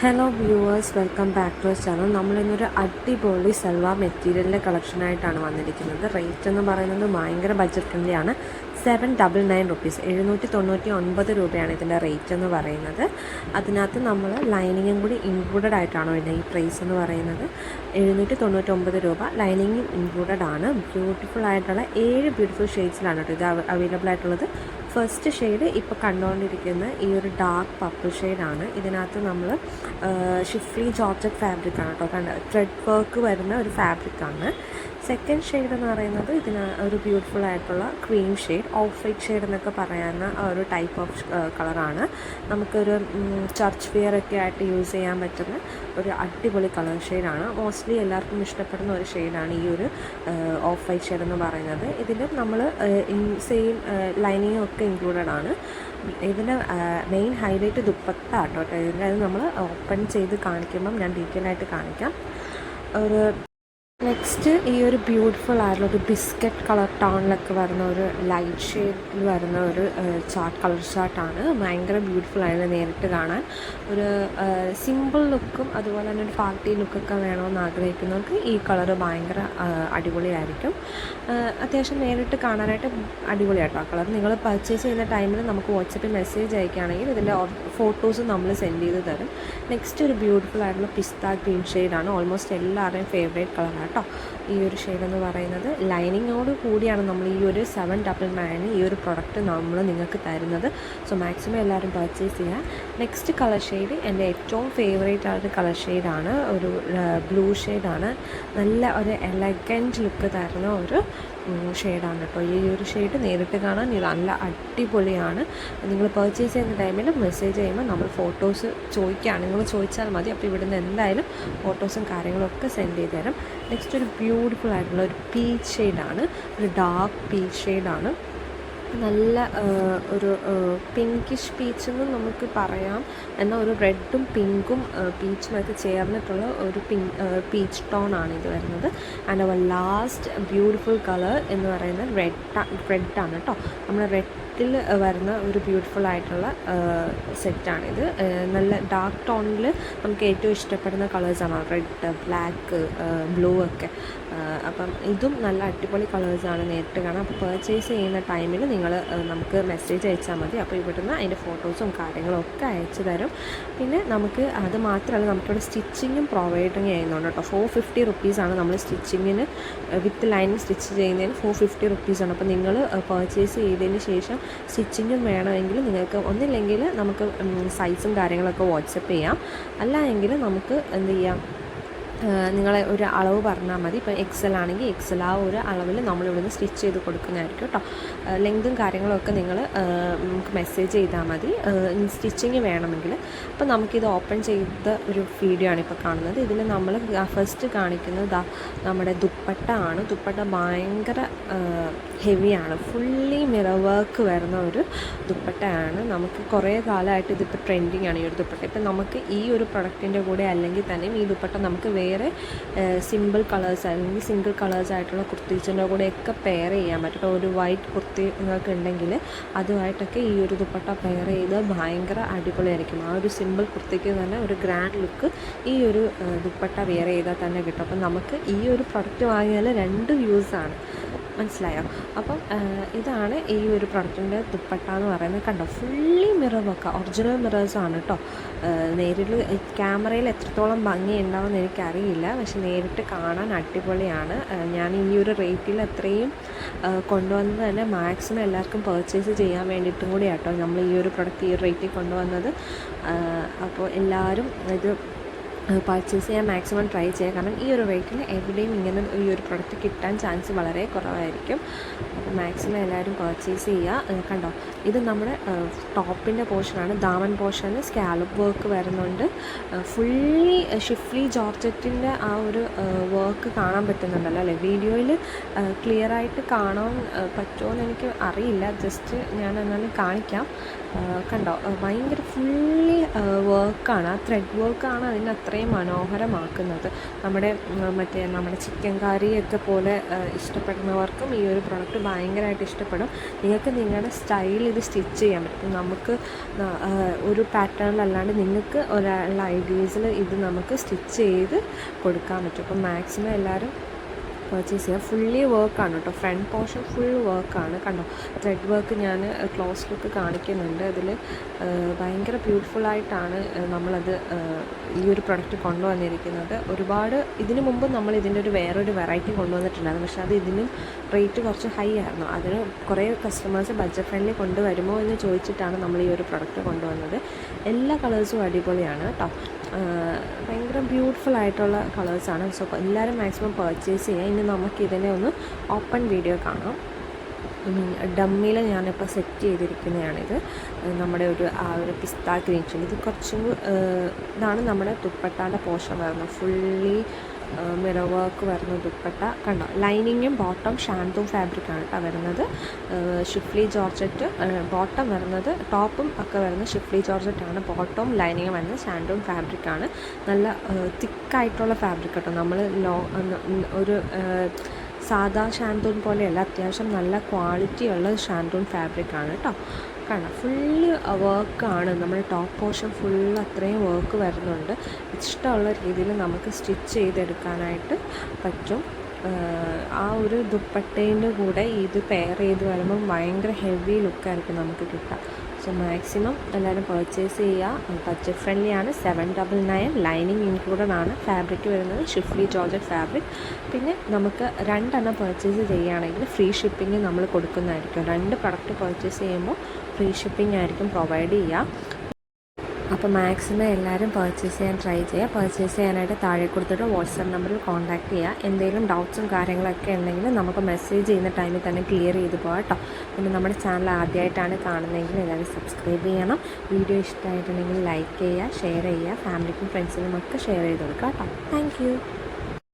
Hello viewers, welcome back to our channel. നമ്മളിന്നൊരു അടിപൊളി സൽവാർ മെറ്റീരിയലിൻ്റെ കളക്ഷനായിട്ടാണ് വന്നിരിക്കുന്നത്. റേറ്റ് എന്ന് പറയുന്നത് ഭയങ്കര ബഡ്ജറ്റ് ഫ്രണ്ട്ലിയാണ്. 799 റുപ്പീസ്, 799 രൂപയാണ് ഇതിൻ്റെ റേറ്റ് എന്ന് പറയുന്നത്. അതിനകത്ത് നമ്മൾ ലൈനിങ്ങും കൂടി ഇൻക്ലൂഡഡ് ആയിട്ടാണ് വരുന്നത്. ഈ പ്രൈസ് എന്ന് പറയുന്നത് 799 രൂപ, ലൈനിങ്ങും ഇൻക്ലൂഡഡ് ആണ്. ബ്യൂട്ടിഫുൾ ആയിട്ടുള്ള 7 ബ്യൂട്ടിഫുൾ ഷെയ്ഡ്സിലാണ് കേട്ടോ ഇത് അവൈലബിൾ ആയിട്ടുള്ളത്. ഫസ്റ്റ് ഷെയ്ഡ് ഇപ്പോൾ കണ്ടുകൊണ്ടിരിക്കുന്ന ഈ ഒരു ഡാർക്ക് പർപ്പിൾ ഷെയ്ഡാണ്. ഇതിനകത്ത് നമ്മൾ ഷിഫ്ലി ജോർജറ്റ് ഫാബ്രിക്കാണ് കേട്ടോ, ത്രെഡ് വർക്ക് വരുന്ന ഒരു ഫാബ്രിക്കാണ്. സെക്കൻഡ് ഷെയ്ഡ് എന്ന് പറയുന്നത് ഇതിന് ഒരു ബ്യൂട്ടിഫുൾ ആയിട്ടുള്ള cream shade, of white shade എന്നൊക്കെ പറയുന്ന ഒരു ടൈപ്പ് ഓഫ് കളറാണ്. നമുക്കൊരു ചർച്ച് വെയർ ഒക്കെ ആയിട്ട് യൂസ് ചെയ്യാൻ പറ്റുന്ന ഒരു അടിപൊളി കളർ ഷെയ്ഡാണ്. മോസ്റ്റ്ലി എല്ലാവർക്കും ഇഷ്ടപ്പെടുന്ന ഒരു ഷെയ്ഡാണ് ഈ ഒരു ഓഫ് വൈറ്റ് ഷെയ്ഡ് എന്ന് പറയുന്നത്. ഇതിൽ നമ്മൾ സെയിം ലൈനിങ്ങും ഒക്കെ ഇൻക്ലൂഡഡ് ആണ്. ഇതിൻ്റെ മെയിൻ ഹൈലൈറ്റ് ദുപ്പട്ട കേട്ടോ. ഇതിൻ്റെ അത് നമ്മൾ ഓപ്പൺ ചെയ്ത് കാണിക്കുമ്പം ഞാൻ ഡീറ്റെയിൽ ആയിട്ട് കാണിക്കാം. ഒരു നെക്സ്റ്റ് ഈ ഒരു ബ്യൂട്ടിഫുൾ ആയിട്ടുള്ള ഒരു ബിസ്ക്കറ്റ് കളർ ടോണിലൊക്കെ വരുന്ന ഒരു ലൈറ്റ് ഷെയ്ഡിൽ വരുന്ന ഒരു കളർ ചാർട്ടാണ്. ഭയങ്കര ബ്യൂട്ടിഫുൾ ആയിരുന്നു നേരിട്ട് കാണാൻ. ഒരു സിമ്പിൾ ലുക്കും അതുപോലെ തന്നെ ഒരു പാർട്ടി ലുക്കൊക്കെ വേണമെന്ന് ആഗ്രഹിക്കുന്നവർക്ക് ഈ കളറ് ഭയങ്കര അടിപൊളിയായിരിക്കും. അത്യാവശ്യം നേരിട്ട് കാണാനായിട്ട് അടിപൊളിയായിട്ടോ ആ കളർ. നിങ്ങൾ പർച്ചേസ് ചെയ്യുന്ന ടൈമിൽ നമുക്ക് വാട്സപ്പിൽ മെസ്സേജ് അയക്കുകയാണെങ്കിൽ ഇതിൻ്റെ ഫോട്ടോസ് നമ്മൾ സെൻഡ് ചെയ്ത് തരും. നെക്സ്റ്റ് ഒരു ബ്യൂട്ടിഫുൾ ആയിട്ടുള്ള പിസ്ത ഗ്രീൻ ഷെയ്ഡാണ്. ഓൾമോസ്റ്റ് എല്ലാവരുടെയും ഫേവറേറ്റ് കളറാണ് കേട്ടോ ഈ ഒരു ഷെയ്ഡ് എന്ന് പറയുന്നത്. ലൈനിങ്ങോട് കൂടിയാണ് നമ്മൾ ഈ ഒരു 799 ഈ ഒരു പ്രൊഡക്റ്റ് നമ്മൾ നിങ്ങൾക്ക് തരുന്നത്. സോ മാക്സിമം എല്ലാവരും പർച്ചേസ് ചെയ്യുക. നെക്സ്റ്റ് കളർ ഷെയ്ഡ് എൻ്റെ ഏറ്റവും ഫേവറേറ്റ് ആയിട്ട് കളർ ഷെയ്ഡാണ്. ഒരു ബ്ലൂ ഷെയ്ഡാണ്. നല്ല ഒരു എലഗൻറ്റ് ലുക്ക് തരുന്ന ഒരു ഷെയ്ഡാണ് കേട്ടോ ഈ ഒരു ഷെയ്ഡ്. നേരിട്ട് കാണാൻ നല്ല അടിപൊളിയാണ്. നിങ്ങൾ പർച്ചേസ് ചെയ്യുന്ന ടൈമിൽ മെസ്സേജ് ചെയ്യുമ്പോൾ നമ്മൾ ഫോട്ടോസ് ചോദിക്കുകയാണ്, നിങ്ങൾ ചോദിച്ചാൽ മതി. അപ്പോൾ ഇവിടുന്ന് എന്തായാലും ഫോട്ടോസും കാര്യങ്ങളൊക്കെ സെൻഡ് ചെയ്ത് തരും. നെക്സ്റ്റ് ഒരു ബ്യൂട്ടിഫുൾ ആയിട്ടുള്ള ഒരു പീച്ച് ഷെയ്ഡാണ്. ഒരു ഡാർക്ക് പീച്ച് ഷെയ്ഡാണ്. നല്ല ഒരു പിങ്കിഷ് പീച്ചെന്ന് നമുക്ക് പറയാം. എന്നാൽ ഒരു റെഡും പിങ്കും പീച്ചുമൊക്കെ ചേർന്നിട്ടുള്ള ഒരു പീച്ച് ടോണാണ് ഇത് വരുന്നത്. ആൻഡ് അവർ ലാസ്റ്റ് ബ്യൂട്ടിഫുൾ കളർ എന്ന് പറയുന്നത് റെഡാണ് കേട്ടോ. നമ്മൾ റെഡിൽ വരുന്ന ഒരു ബ്യൂട്ടിഫുൾ ആയിട്ടുള്ള സെറ്റാണിത്. നല്ല ഡാർക്ക് ടോണിൽ നമുക്ക് ഏറ്റവും ഇഷ്ടപ്പെടുന്ന കളേഴ്സാണ് റെഡ്, ബ്ലാക്ക്, ബ്ലൂ ഒക്കെ. അപ്പം ഇതും നല്ല അടിപൊളി കളേഴ്സാണ് നേരിട്ട് കാണാം. അപ്പോൾ പർച്ചേസ് ചെയ്യുന്ന ടൈമിൽ നിങ്ങൾ നമുക്ക് മെസ്സേജ് അയച്ചാൽ മതി. അപ്പോൾ ഇവിടുന്ന് അതിൻ്റെ ഫോട്ടോസും കാര്യങ്ങളും ഒക്കെ അയച്ചു തരും. പിന്നെ നമുക്ക് അത് മാത്രമല്ല, നമുക്കിവിടെ സ്റ്റിച്ചിങ്ങും പ്രൊവൈഡിങ് ചെയ്യുന്നുണ്ട് കേട്ടോ. 450 റുപ്പീസാണ് നമ്മൾ സ്റ്റിച്ചിങ്ങിന് വിത്ത് ലൈനിങ് സ്റ്റിച്ച് ചെയ്യുന്നതിന് 450 റുപ്പീസാണ്. അപ്പോൾ നിങ്ങൾ പർച്ചേസ് ചെയ്തതിന് ശേഷം സ്റ്റിച്ചിങ്ങും വേണമെങ്കിൽ നിങ്ങൾക്ക് ഒന്നില്ലെങ്കിൽ നമുക്ക് സൈസും കാര്യങ്ങളൊക്കെ വാട്സപ്പ് ചെയ്യാം. അല്ല എങ്കിൽ നമുക്ക് എന്ത് ചെയ്യാം, നിങ്ങളെ ഒരു അളവ് പറഞ്ഞാൽ മതി. ഇപ്പോൾ എക്സൽ ആണെങ്കിൽ എക്സൽ ആ ഒരു അളവിൽ നമ്മളിവിടുന്ന് സ്റ്റിച്ച് ചെയ്ത് കൊടുക്കുന്നതായിരിക്കും കേട്ടോ. ലെങ്തും കാര്യങ്ങളൊക്കെ നിങ്ങൾ നമുക്ക് മെസ്സേജ് ചെയ്താൽ മതി സ്റ്റിച്ചിങ് വേണമെങ്കിൽ. അപ്പോൾ നമുക്കിത് ഓപ്പൺ ചെയ്ത ഒരു വീഡിയോ ആണ് ഇപ്പോൾ കാണുന്നത്. ഇതിൽ നമ്മൾ ഫസ്റ്റ് കാണിക്കുന്നത് നമ്മുടെ ദുപ്പട്ട ആണ്. ദുപ്പട്ട ഭയങ്കര ഹെവിയാണ്. ഫുള്ളി മിറർ വർക്ക് വരുന്ന ഒരു ദുപ്പട്ടയാണ്. നമുക്ക് കുറേ കാലമായിട്ട് ഇതിപ്പോൾ ട്രെൻഡിങ് ആണ് ഈ ഒരു ദുപ്പട്ട. ഇപ്പം നമുക്ക് ഈ ഒരു പ്രൊഡക്റ്റിൻ്റെ കൂടെ അല്ലെങ്കിൽ തന്നെയും ഈ ദുപ്പട്ട നമുക്ക് വേറെ സിമ്പിൾ കളേഴ്സ് അല്ലെങ്കിൽ സിംഗിൾ കളേഴ്സ് ആയിട്ടുള്ള കുർത്തീസിൻ്റെ കൂടെയൊക്കെ പെയർ ചെയ്യാൻ പറ്റും. ഇപ്പോൾ ഒരു വൈറ്റ് കുർത്തി നിങ്ങൾക്ക് ഉണ്ടെങ്കിൽ അതുമായിട്ടൊക്കെ ഈ ഒരു ദുപ്പട്ട പെയർ ചെയ്ത് ഭയങ്കര അടിപൊളിയായിരിക്കും. ആ ഒരു സിമ്പിൾ കുർത്തിക്ക് തന്നെ ഒരു ഗ്രാൻഡ് ലുക്ക് ഈ ഒരു ദുപ്പട്ട വെയർ ചെയ്താൽ തന്നെ കിട്ടും. അപ്പം നമുക്ക് ഈ ഒരു പ്രൊഡക്റ്റ് വാങ്ങിയാൽ 2 യൂസാണ്, മനസ്സിലായോ? അപ്പം ഇതാണ് ഈ ഒരു പ്രൊഡക്റ്റിൻ്റെ ദുപ്പട്ട എന്ന് പറയുന്നത്. കണ്ടോ, ഫുള്ളി മിറർ വർക്ക്, ഒറിജിനൽ മിറേഴ്സാണ് കേട്ടോ. നേരിൽ ക്യാമറയിൽ എത്രത്തോളം ഭംഗി ഉണ്ടാവുമെന്ന് എനിക്കറിയില്ല, പക്ഷെ നേരിട്ട് കാണാൻ അടിപൊളിയാണ്. ഞാൻ ഈ ഒരു റേറ്റിൽ അത്രയും കൊണ്ടുവന്നത് തന്നെ മാക്സിമം എല്ലാവർക്കും പർച്ചേസ് ചെയ്യാൻ വേണ്ടിയിട്ടും കൂടി കേട്ടോ നമ്മൾ ഈ ഒരു പ്രൊഡക്റ്റ് ഈ ഒരു റേറ്റിൽ കൊണ്ടുവന്നത്. അപ്പോൾ എല്ലാവരും ഇത് പർച്ചേസ് ചെയ്യാൻ മാക്സിമം ട്രൈ ചെയ്യുക. കാരണം ഈ ഒരു റേറ്റിൽ എവിടെയും ഇങ്ങനെ ഈ ഒരു പ്രൊഡക്റ്റ് കിട്ടാൻ ചാൻസ് വളരെ കുറവായിരിക്കും. അപ്പോൾ മാക്സിമം എല്ലാവരും പർച്ചേസ് ചെയ്യുക. കണ്ടോ, ഇത് നമ്മുടെ ടോപ്പിൻ്റെ പോർഷനാണ്. ദാമൻ പോർഷന് സ്കാലപ്പ് വർക്ക് വരുന്നുണ്ട്. ഫുള്ളി ഷിഫ്ലി ജോർജറ്റിൻ്റെ ആ ഒരു വർക്ക് കാണാൻ പറ്റുന്നുണ്ടല്ലോ അല്ലേ? വീഡിയോയിൽ ക്ലിയറായിട്ട് കാണാൻ പറ്റുമോ എന്ന് എനിക്ക് അറിയില്ല. ജസ്റ്റ് ഞാൻ എന്നാലും കാണിക്കാം. കണ്ടോ ഭയങ്കര ഫുള്ളി വർക്കാണ്, ആ ത്രെഡ് വർക്കാണ് അതിന് അത്രയും മനോഹരമാക്കുന്നത്. നമ്മുടെ ചിക്കൻ കറിയൊക്കെ പോലെ ഇഷ്ടപ്പെടുന്നവർക്കും ഈ ഒരു പ്രൊഡക്റ്റ് ഭയങ്കരമായിട്ട് ഇഷ്ടപ്പെടും. നിങ്ങൾക്ക് നിങ്ങളുടെ സ്റ്റൈൽ ഇത് സ്റ്റിച്ച് ചെയ്യാൻ പറ്റും. നമുക്ക് ഒരു പാറ്റേണിലല്ലാണ്ട് നിങ്ങൾക്ക് ഒരാളുടെ ഐഡിയസിൽ ഇത് നമുക്ക് സ്റ്റിച്ച് ചെയ്ത് കൊടുക്കാൻ പറ്റും. അപ്പം മാക്സിമം എല്ലാവരും പർച്ചേസ് ചെയ്യുക. ഫുള്ളി വർക്കാണ് കേട്ടോ, ഫ്രണ്ട് പോർഷൻ ഫുൾ വർക്കാണ്. കണ്ടോ ത്രെഡ് വർക്ക് ഞാൻ ക്ലോസ് ലുക്ക് കാണിക്കുന്നുണ്ട്. അതിൽ ഭയങ്കര ബ്യൂട്ടിഫുള്ളായിട്ടാണ് നമ്മളത് ഈ ഒരു പ്രൊഡക്റ്റ് കൊണ്ടുവന്നിരിക്കുന്നത്. ഒരുപാട് ഇതിനു മുമ്പ് നമ്മൾ ഇതിൻ്റെ വേറൊരു വെറൈറ്റി കൊണ്ടുവന്നിട്ടുണ്ടായിരുന്നു, പക്ഷേ അത് ഇതിനും റേറ്റ് കുറച്ച് ഹൈ ആയിരുന്നു. അതിന് കുറേ കസ്റ്റമേഴ്സ് ബഡ്ജറ്റ് ഫ്രണ്ട്ലി കൊണ്ടുവരുമോ എന്ന് ചോദിച്ചിട്ടാണ് നമ്മൾ ഈ ഒരു പ്രൊഡക്റ്റ് കൊണ്ടുവന്നത്. എല്ലാ കളേഴ്സും അടിപൊളിയാണ് കേട്ടോ, ഭയങ്കര ബ്യൂട്ടിഫുൾ ആയിട്ടുള്ള കളേഴ്സാണ്. സോ എല്ലാവരും മാക്സിമം പർച്ചേസ് ചെയ്യുക. ഇനി നമുക്കിതിനെ ഒന്ന് ഓപ്പൺ വീഡിയോ കാണാം. ഡമ്മിയിൽ ഞാനിപ്പോൾ സെറ്റ് ചെയ്തിരിക്കുന്നതാണിത്. നമ്മുടെ ആ ഒരു പിസ്ത ഗ്രീൻ ഷെയ്ഡ്, ഇത് കുറച്ചും ഇതാണ് നമ്മുടെ ദുപ്പട്ടാൻ്റെ പോർഷൻ വരുന്നത്. ഫുള്ളി മിറർ വർക്ക് വരുന്ന ദുപ്പട്ട. കണ്ടോ ലൈനിങ്ങും ബോട്ടം ഷാൻതൂം ഫാബ്രിക്കാണ് കേട്ടോ വരുന്നത്. ഷിഫ്ലി ജോർജറ്റ് ബോട്ടം വരുന്നത്, ടോപ്പും ഒക്കെ വരുന്നത് ഷിഫ്ലി ജോർജറ്റാണ്. ബോട്ടവും ലൈനിങ്ങും വരുന്നത് ഷാൻതൂം ഫാബ്രിക്കാണ്. നല്ല തിക്കായിട്ടുള്ള ഫാബ്രിക് കേട്ടോ. നമ്മൾ ഒരു സാധാ ഷാൻതൂൺ പോലെയല്ല, അത്യാവശ്യം നല്ല ക്വാളിറ്റിയുള്ള ഷാൻതൂൺ ഫാബ്രിക്കാണ് കേട്ടോ. കാണാം ഫുള്ള് വർക്കാണ്. നമ്മുടെ ടോപ്പ് പോർഷൻ ഫുള്ള് അത്രയും വർക്ക് വരുന്നുണ്ട്. ഇഷ്ടമുള്ള രീതിയിൽ നമുക്ക് സ്റ്റിച്ച് ചെയ്തെടുക്കാനായിട്ട് പറ്റും. ആ ഒരു ദുപ്പട്ടേൻ്റെ കൂടെ ഇത് പെയർ ചെയ്ത് വരുമ്പം ഭയങ്കര ഹെവി ലുക്കായിരിക്കും നമുക്ക് കിട്ടുക. സോ മാക്സിമം എല്ലാവരും പർച്ചേസ് ചെയ്യുക. ബഡ്ജറ്റ് ഫ്രണ്ട്ലി ആണ്. 799 ലൈനിങ് ഇൻക്ലൂഡഡ് ആണ്. ഫാബ്രിക് വരുന്നത് ഷിഫ്ലി ജോർജറ്റ് ഫാബ്രിക്. പിന്നെ നമുക്ക് 2 എണ്ണം പർച്ചേസ് ചെയ്യുകയാണെങ്കിൽ ഫ്രീ ഷിപ്പിംഗ് നമ്മൾ കൊടുക്കുന്നതായിരിക്കും. 2 പ്രൊഡക്റ്റ് പർച്ചേസ് ചെയ്യുമ്പോൾ ഫ്രീ ഷിപ്പിംഗ് ആയിരിക്കും പ്രൊവൈഡ് ചെയ്യുക. അപ്പോൾ മാക്സിമം എല്ലാവരും പർച്ചേസ് ചെയ്യാൻ ട്രൈ ചെയ്യുക. പർച്ചേസ് ചെയ്യാനായിട്ട് താഴെ കൊടുത്തിട്ട് വാട്സാപ്പ് നമ്പറിൽ കോൺടാക്റ്റ് ചെയ്യുക. എന്തെങ്കിലും ഡൗട്ട്സും കാര്യങ്ങളൊക്കെ ഉണ്ടെങ്കിൽ നമുക്ക് മെസ്സേജ് ചെയ്യുന്ന ടൈമിൽ തന്നെ ക്ലിയർ ചെയ്ത് പോകാം കേട്ടോ. പിന്നെ നമ്മുടെ ചാനൽ ആദ്യമായിട്ടാണ് കാണുന്നതെങ്കിൽ എല്ലാവരും സബ്സ്ക്രൈബ് ചെയ്യണം. വീഡിയോ ഇഷ്ടമായിട്ടുണ്ടെങ്കിൽ ലൈക്ക് ചെയ്യുക, ഷെയർ ചെയ്യുക, ഫാമിലിക്കും ഫ്രണ്ട്സിനും ഒക്കെ ഷെയർ ചെയ്ത് കൊടുക്കുക കേട്ടോ. താങ്ക്